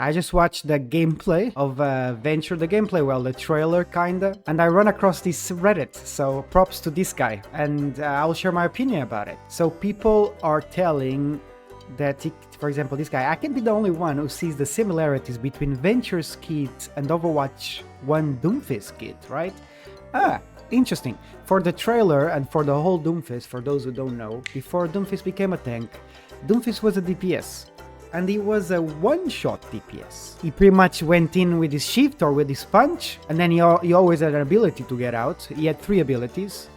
I just watched the gameplay of Venture, the gameplay, well, the trailer kinda, and I run across this Reddit, so props to this guy, and I'll share my opinion about it. So people are telling that, for example, this guy, I can be the only one who sees the similarities between Venture's kit and Overwatch 1 Doomfist kit, right? Interesting. For the trailer and for the whole Doomfist, for those who don't know, before Doomfist became a tank, Doomfist was a DPS. And he was a one-shot DPS. He pretty much went in with his shift or with his punch, and then he always had an ability to get out. He had 3 abilities.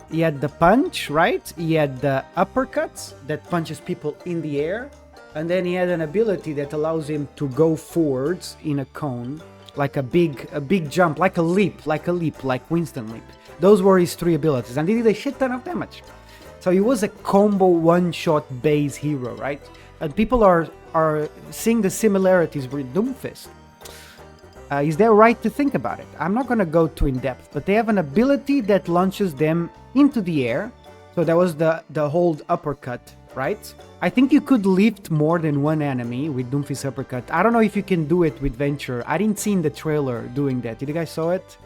He had the punch, right? He had the uppercuts that punches people in the air, and then he had an ability that allows him to go forwards in a cone, like a big jump, like a leap, like Winston leap. Those were his 3 abilities, and he did a shit ton of damage. So he was a combo one-shot base hero, right? And people are seeing the similarities with Doomfist. Is that right to think about it? I'm not going to go too in depth, but they have an ability that launches them into the air. So that was the hold uppercut, right? I think you could lift more than one enemy with Doomfist uppercut. I don't know if you can do it with Venture. I didn't see in the trailer doing that. Did you guys saw it?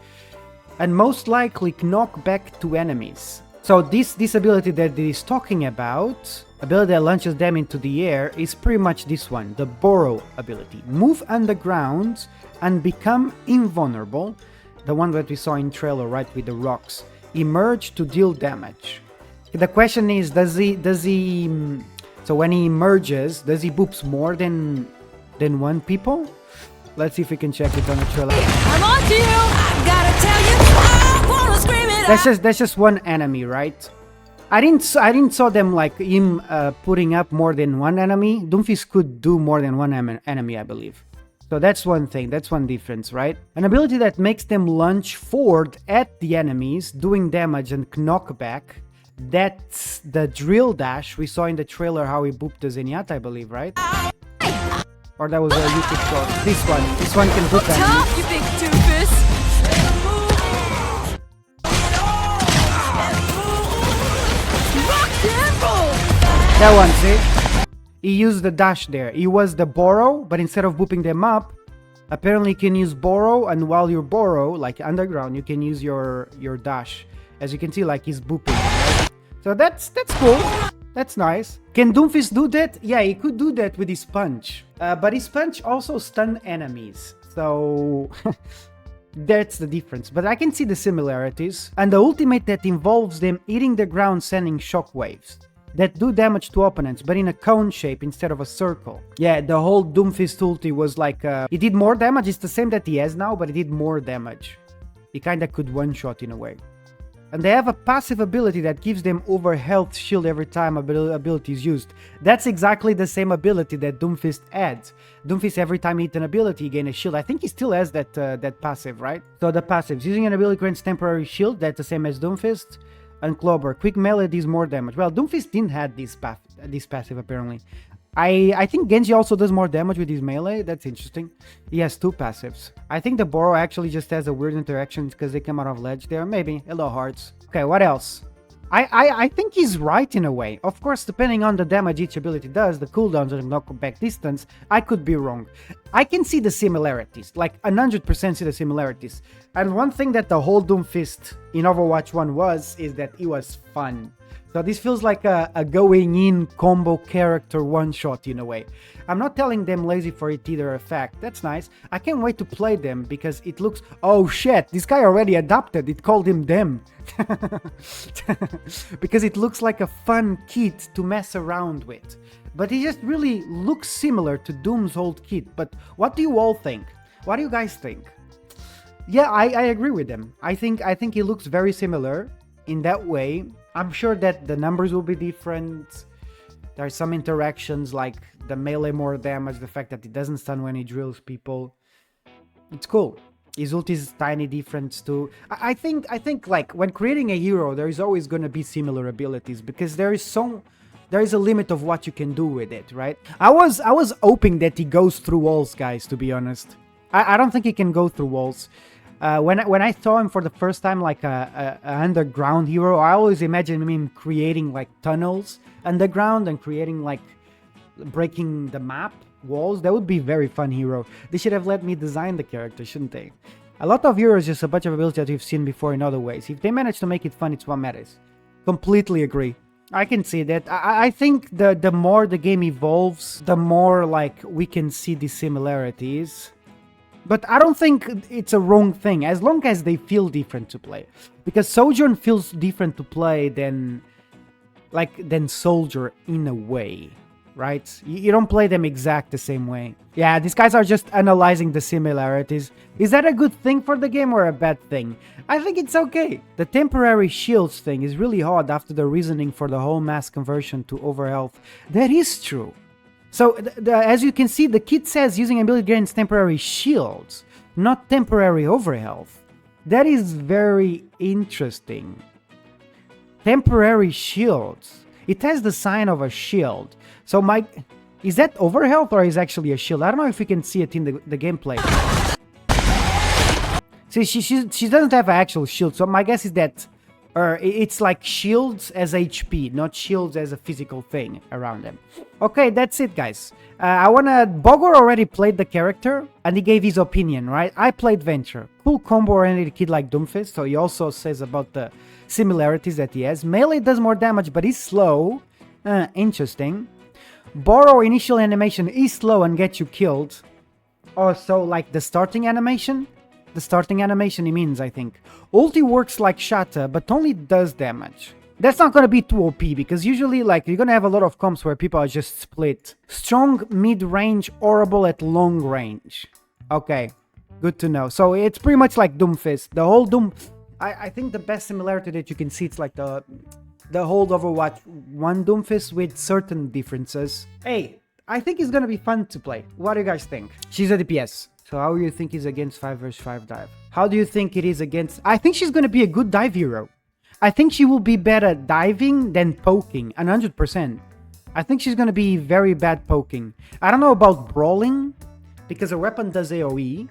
And most likely knock back to enemies. So this ability that he's talking about, ability that launches them into the air, is pretty much this one, the Burrow ability. Move underground and become invulnerable. The one that we saw in trailer, right, with the rocks. Emerge to deal damage. The question is, does he so when he emerges, does he boops more than one people? Let's see if we can check it on the trailer. I'm on to you. I gotta tell you, I wanna scream it. That's just one enemy, right? I didn't saw them like him putting up more than one enemy. Doomfist could do more than one enemy, I believe. So that's one thing, that's one difference, right? An ability that makes them lunge forward at the enemies, doing damage and knockback. That's the drill dash we saw in the trailer, how he booped the Zenyatta, I believe, right? Or that was a YouTube short. This one can boop Top, enemies. you big doofus. Rock and roll. That one, see? He used the dash there. He was the Burrow, but instead of booping them up, apparently you can use Burrow, and while you're Burrow, like underground, you can use your dash. As you can see, like he's booping, right? So that's cool. That's nice. Can Doomfist do that? Yeah, he could do that with his punch. But his punch also stun enemies. So that's the difference. But I can see the similarities. And the ultimate that involves them hitting the ground, sending shockwaves that do damage to opponents, but in a cone shape instead of a circle. Yeah, the whole Doomfist ulti was like, he did more damage. It's the same that he has now, but he did more damage. He kinda could one-shot in a way. And they have a passive ability that gives them over health shield every time ability is used. That's exactly the same ability that Doomfist adds. Doomfist, every time he hits an ability, he gains a shield. I think he still has that passive, right? So the passives. Using an ability grants temporary shield, that's the same as Doomfist. And Clobber. Quick melee deals more damage. Well, Doomfist didn't have this passive, apparently. I think Genji also does more damage with his melee. That's interesting. He has 2 passives. I think the Burrow actually just has a weird interaction because they come out of ledge there. Maybe. Hello, hearts. Okay, what else? I think he's right in a way. Of course, depending on the damage each ability does, the cooldowns and knockback distance, I could be wrong. I can see the similarities, like 100% see the similarities. And one thing that the whole Doomfist in Overwatch 1 is that it was fun. So this feels like a going-in combo character one-shot in a way. I'm not telling them lazy for it either, a fact. That's nice. I can't wait to play them because it looks... Oh shit, this guy already adapted. It called him them. Because it looks like a fun kit to mess around with. But it just really looks similar to Doom's old kit. But what do you all think? What do you guys think? Yeah, I agree with them. I think it looks very similar in that way. I'm sure that the numbers will be different. There are some interactions like the melee more damage, the fact that it doesn't stun when he drills people. It's cool. His ult is tiny difference too. I think like when creating a hero, there is always going to be similar abilities because there is a limit of what you can do with it, right? I was hoping that he goes through walls, guys, to be honest. I don't think he can go through walls. When I saw him for the first time, like a underground hero, I always imagined him creating like tunnels underground and creating like breaking the map walls. That would be very fun hero. They should have let me design the character, shouldn't they? A lot of heroes just a bunch of abilities that we've seen before in other ways. If they manage to make it fun, it's what matters. Completely agree. I can see that. I think the more the game evolves, the more like we can see the similarities. But I don't think it's a wrong thing, as long as they feel different to play. Because Sojourn feels different to play than Soldier in a way, right? You don't play them exact the same way. Yeah, these guys are just analyzing the similarities. Is that a good thing for the game or a bad thing? I think it's okay. The temporary shields thing is really hard after the reasoning for the whole mass conversion to overhealth. That is true. So, as you can see, the kit says using ability gains temporary shields, not temporary overhealth. That is very interesting. Temporary shields. It has the sign of a shield. So is that overhealth or is actually a shield? I don't know if we can see it in the gameplay. See, she doesn't have an actual shield, so my guess is that it's like shields as HP, not shields as a physical thing around them. Okay, that's it, guys. Bogor already played the character, and he gave his opinion, right? I played Venture. Cool combo-oriented kid like Doomfist, so he also says about the similarities that he has. Melee does more damage, but he's slow. Interesting. Borrow initial animation is slow and gets you killed. Also, like the starting animation? The starting animation he means, I think. Ulti works like Shatter, but only does damage. That's not gonna be too OP, because usually, like, you're gonna have a lot of comps where people are just split. Strong mid-range, horrible at long range. Okay, good to know. So it's pretty much like Doomfist. The whole I think the best similarity that you can see, it's like the whole Overwatch 1 Doomfist with certain differences. Hey, I think it's gonna be fun to play. What do you guys think? She's a DPS. So how do you think is against 5 vs 5 dive? How do you think it is against... I think she's gonna be a good dive hero. I think she will be better diving than poking, 100%. I think she's gonna be very bad poking. I don't know about brawling, because her weapon does AoE.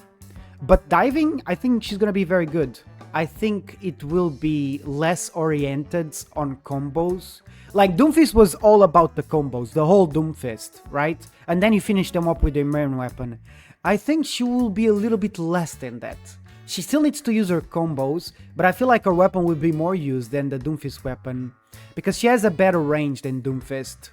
But diving, I think she's gonna be very good. I think it will be less oriented on combos. Like, Doomfist was all about the combos, the whole Doomfist, right? And then you finish them up with the main weapon. I think she will be a little bit less than that. She still needs to use her combos, but I feel like her weapon will be more used than the Doomfist weapon, because she has a better range than Doomfist.